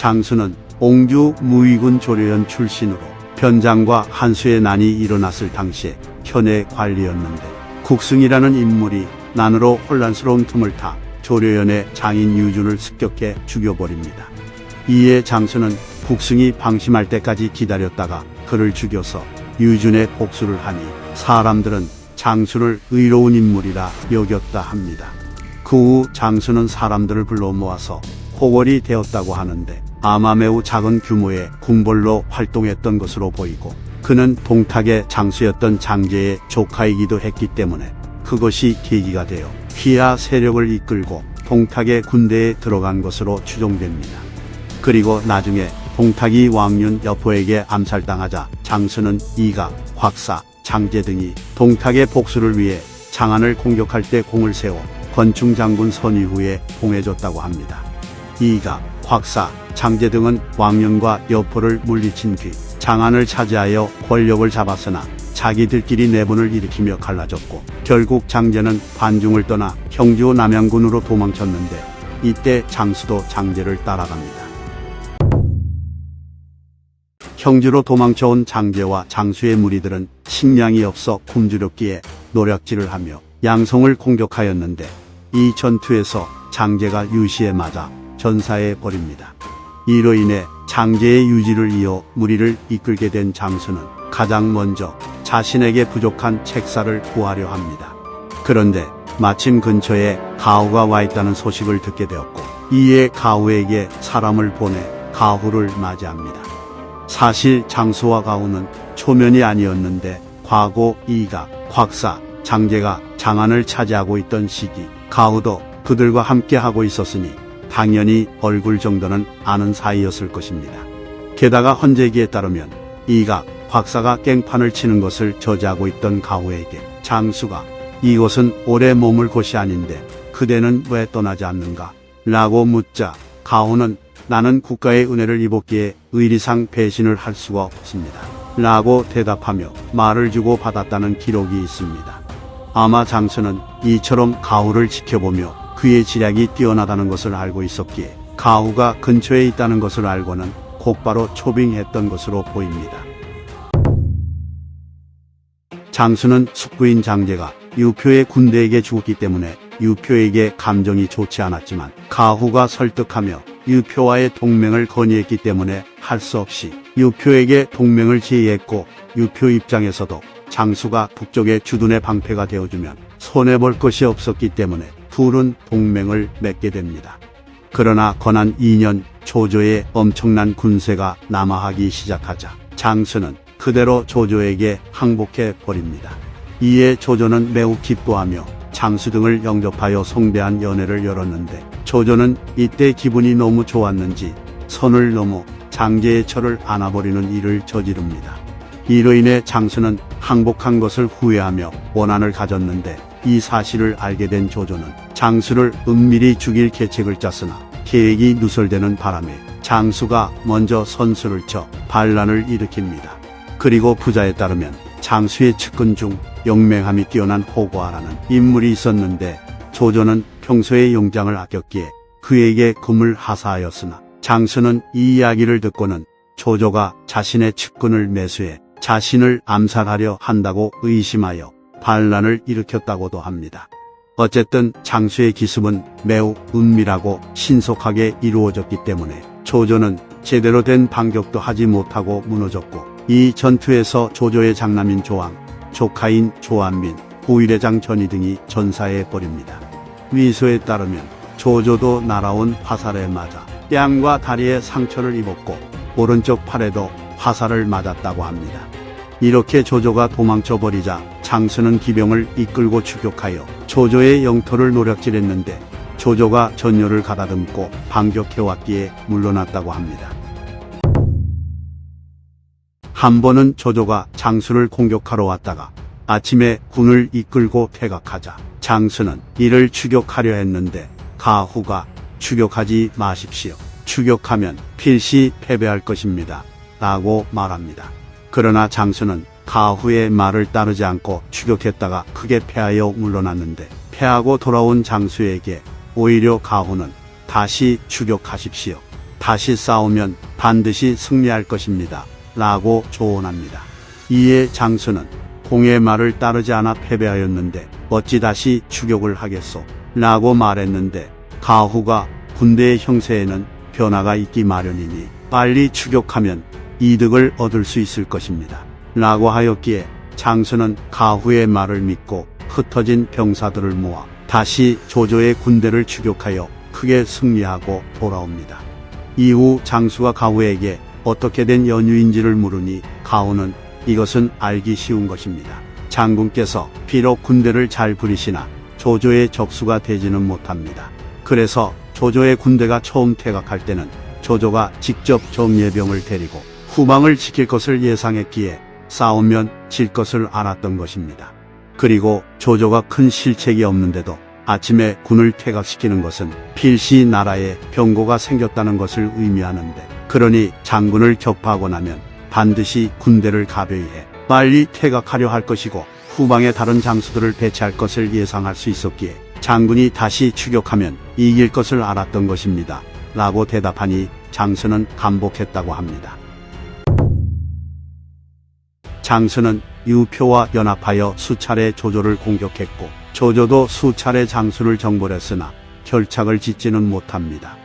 장수는 옹주 무위군 조려연 출신으로 변장과 한수의 난이 일어났을 당시에 현의 관리였는데 국승이라는 인물이 난으로 혼란스러운 틈을 타 조려연의 장인 유준을 습격해 죽여버립니다. 이에 장수는 국승이 방심할 때까지 기다렸다가 그를 죽여서 유준의 복수를 하니 사람들은 장수를 의로운 인물이라 여겼다 합니다. 그 후 장수는 사람들을 불러 모아서 호걸이 되었다고 하는데 아마 매우 작은 규모의 궁벌로 활동했던 것으로 보이고 그는 동탁의 장수였던 장제의 조카이기도 했기 때문에 그것이 계기가 되어 휘하 세력을 이끌고 동탁의 군대에 들어간 것으로 추정됩니다. 그리고 나중에 동탁이 왕윤 여포에게 암살당하자 장수는 이각, 곽사, 장제 등이 동탁의 복수를 위해 장안을 공격할 때 공을 세워 권충장군 선의후에 봉해줬다고 합니다. 이각, 곽사, 장제 등은 왕윤과 여포를 물리친 뒤 장안을 차지하여 권력을 잡았으나 자기들끼리 내분을 일으키며 갈라졌고 결국 장제는 관중을 떠나 형주 남양군으로 도망쳤는데 이때 장수도 장제를 따라갑니다. 형주로 도망쳐온 장제와 장수의 무리들은 식량이 없어 굶주렸기에 노략질을 하며 양성을 공격하였는데 이 전투에서 장제가 유시에 맞아 전사해 버립니다. 이로 인해 장제의 유지를 이어 무리를 이끌게 된 장수는 가장 먼저 자신에게 부족한 책사를 구하려 합니다. 그런데 마침 근처에 가후가 와 있다는 소식을 듣게 되었고 이에 가후에게 사람을 보내 가후를 맞이합니다. 사실 장수와 가후는 초면이 아니었는데 과거 이각, 곽사, 장제가 장안을 차지하고 있던 시기 가후도 그들과 함께 하고 있었으니 당연히 얼굴 정도는 아는 사이였을 것입니다. 게다가 헌재기에 따르면 이각, 곽사가 깽판을 치는 것을 저지하고 있던 가후에게 장수가 이곳은 오래 머물 곳이 아닌데 그대는 왜 떠나지 않는가? 라고 묻자 가후는 나는 국가의 은혜를 입었기에 의리상 배신을 할 수가 없습니다. 라고 대답하며 말을 주고 받았다는 기록이 있습니다. 아마 장수는 이처럼 가후를 지켜보며 그의 지략이 뛰어나다는 것을 알고 있었기에 가후가 근처에 있다는 것을 알고는 곧바로 초빙했던 것으로 보입니다. 장수는 숙부인 장제가 유표의 군대에게 죽었기 때문에 유표에게 감정이 좋지 않았지만 가후가 설득하며 유표와의 동맹을 건의했기 때문에 할 수 없이 유표에게 동맹을 제의했고 유표 입장에서도 장수가 북쪽의 주둔의 방패가 되어주면 손해볼 것이 없었기 때문에 둘은 동맹을 맺게 됩니다. 그러나 건한 2년 조조의 엄청난 군세가 남하하기 시작하자 장수는 그대로 조조에게 항복해 버립니다. 이에 조조는 매우 기뻐하며 장수 등을 영접하여 성대한 연회를 열었는데 조조는 이때 기분이 너무 좋았는지 선을 넘어 장제의 철을 안아버리는 일을 저지릅니다. 이로 인해 장수는 항복한 것을 후회하며 원한을 가졌는데 이 사실을 알게 된 조조는 장수를 은밀히 죽일 계책을 짰으나 계획이 누설되는 바람에 장수가 먼저 선수를 쳐 반란을 일으킵니다. 그리고 부자에 따르면 장수의 측근 중 영맹함이 뛰어난 호고아라는 인물이 있었는데 조조는 평소에 용장을 아꼈기에 그에게 금을 하사하였으나 장수는 이 이야기를 듣고는 조조가 자신의 측근을 매수해 자신을 암살하려 한다고 의심하여 반란을 일으켰다고도 합니다. 어쨌든 장수의 기습은 매우 은밀하고 신속하게 이루어졌기 때문에 조조는 제대로 된 반격도 하지 못하고 무너졌고 이 전투에서 조조의 장남인 조왕, 조카인 조안민, 고위례장 전이 등이 전사해 버립니다. 위소에 따르면 조조도 날아온 화살에 맞아 뺨과 다리에 상처를 입었고 오른쪽 팔에도 화살을 맞았다고 합니다. 이렇게 조조가 도망쳐 버리자 장수는 기병을 이끌고 추격하여 조조의 영토를 노략질했는데 조조가 전열을 가다듬고 반격해왔기에 물러났다고 합니다. 한 번은 조조가 장수를 공격하러 왔다가 아침에 군을 이끌고 퇴각하자 장수는 이를 추격하려 했는데 가후가 추격하지 마십시오. 추격하면 필시 패배할 것입니다. 라고 말합니다. 그러나 장수는 가후의 말을 따르지 않고 추격했다가 크게 패하여 물러났는데 패하고 돌아온 장수에게 오히려 가후는 다시 추격하십시오. 다시 싸우면 반드시 승리할 것입니다. 라고 조언합니다. 이에 장수는 공의 말을 따르지 않아 패배하였는데 어찌 다시 추격을 하겠소? 라고 말했는데 가후가 군대의 형세에는 변화가 있기 마련이니 빨리 추격하면 이득을 얻을 수 있을 것입니다. 라고 하였기에 장수는 가후의 말을 믿고 흩어진 병사들을 모아 다시 조조의 군대를 추격하여 크게 승리하고 돌아옵니다. 이후 장수가 가후에게 어떻게 된 연유인지를 물으니 가후는 이것은 알기 쉬운 것입니다. 장군께서 비록 군대를 잘 부리시나 조조의 적수가 되지는 못합니다. 그래서 조조의 군대가 처음 퇴각할 때는 조조가 직접 정예병을 데리고 후방을 지킬 것을 예상했기에 싸우면 질 것을 알았던 것입니다. 그리고 조조가 큰 실책이 없는데도 아침에 군을 퇴각시키는 것은 필시 나라에 병고가 생겼다는 것을 의미하는데, 그러니 장군을 격파하고 나면 반드시 군대를 가벼이 해 빨리 퇴각하려 할 것이고 후방에 다른 장수들을 배치할 것을 예상할 수 있었기에 장군이 다시 추격하면 이길 것을 알았던 것입니다. 라고 대답하니 장수는 감복했다고 합니다. 장수는 유표와 연합하여 수차례 조조를 공격했고 조조도 수차례 장수를 정벌했으나 결착을 짓지는 못합니다.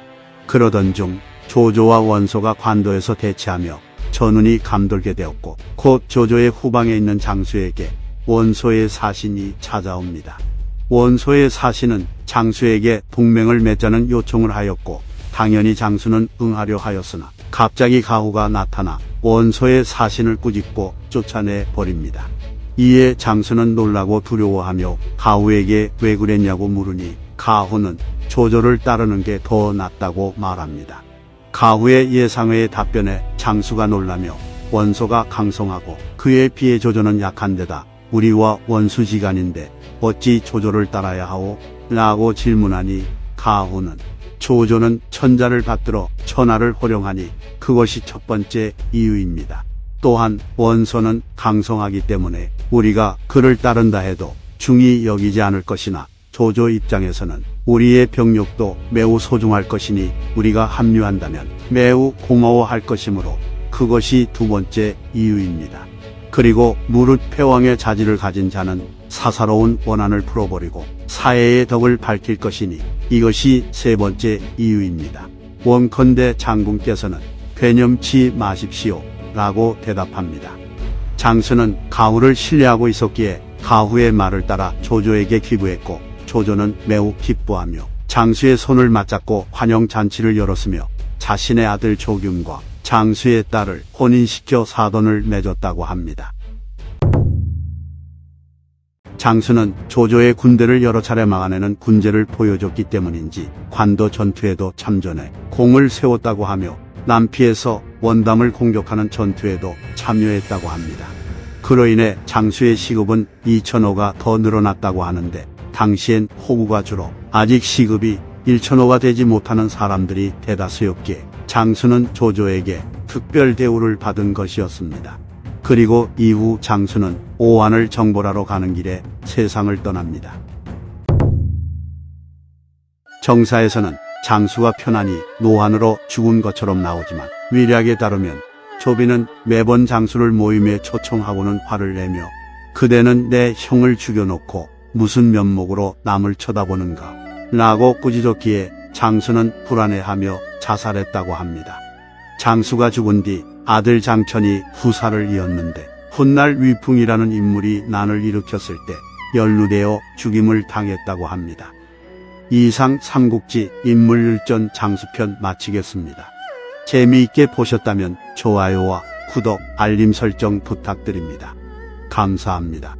그러던 중 조조와 원소가 관도에서 대치하며 전운이 감돌게 되었고 곧 조조의 후방에 있는 장수에게 원소의 사신이 찾아옵니다. 원소의 사신은 장수에게 동맹을 맺자는 요청을 하였고 당연히 장수는 응하려 하였으나 갑자기 가후가 나타나 원소의 사신을 꾸짖고 쫓아내 버립니다. 이에 장수는 놀라고 두려워하며 가후에게 왜 그랬냐고 물으니 가후는 조조를 따르는 게 더 낫다고 말합니다. 가후의 예상외의 답변에 장수가 놀라며 원소가 강성하고 그에 비해 조조는 약한데다 우리와 원수지간인데 어찌 조조를 따라야 하오? 라고 질문하니 가후는 조조는 천자를 받들어 천하를 호령하니 그것이 첫 번째 이유입니다. 또한 원소는 강성하기 때문에 우리가 그를 따른다 해도 중히 여기지 않을 것이나 조조 입장에서는 우리의 병력도 매우 소중할 것이니 우리가 합류한다면 매우 고마워할 것이므로 그것이 두 번째 이유입니다. 그리고 무릇 패왕의 자질을 가진 자는 사사로운 원한을 풀어버리고 사해의 덕을 밝힐 것이니 이것이 세 번째 이유입니다. 원컨대 장군께서는 괴념치 마십시오 라고 대답합니다. 장수는 가후를 신뢰하고 있었기에 가후의 말을 따라 조조에게 기부했고 조조는 매우 기뻐하며 장수의 손을 맞잡고 환영잔치를 열었으며 자신의 아들 조균과 장수의 딸을 혼인시켜 사돈을 맺었다고 합니다. 장수는 조조의 군대를 여러 차례 막아내는 군제를 보여줬기 때문인지 관도 전투에도 참전해 공을 세웠다고 하며 남피에서 원담을 공격하는 전투에도 참여했다고 합니다. 그로 인해 장수의 시급은 2,000호가 더 늘어났다고 하는데 당시엔 호구가 주로 아직 시급이 1,000호가 되지 못하는 사람들이 대다수였기에 장수는 조조에게 특별 대우를 받은 것이었습니다. 그리고 이후 장수는 오한을 정벌하러 가는 길에 세상을 떠납니다. 정사에서는 장수가 편안히 노한으로 죽은 것처럼 나오지만 위략에 따르면 조비는 매번 장수를 모임에 초청하고는 화를 내며 그대는 내 형을 죽여놓고 무슨 면목으로 남을 쳐다보는가 라고 꾸짖었기에 장수는 불안해하며 자살했다고 합니다. 장수가 죽은 뒤 아들 장천이 후사를 이었는데 훗날 위풍이라는 인물이 난을 일으켰을 때 연루되어 죽임을 당했다고 합니다. 이상 삼국지 인물일전 장수편 마치겠습니다. 재미있게 보셨다면 좋아요와 구독, 알림 설정 부탁드립니다. 감사합니다.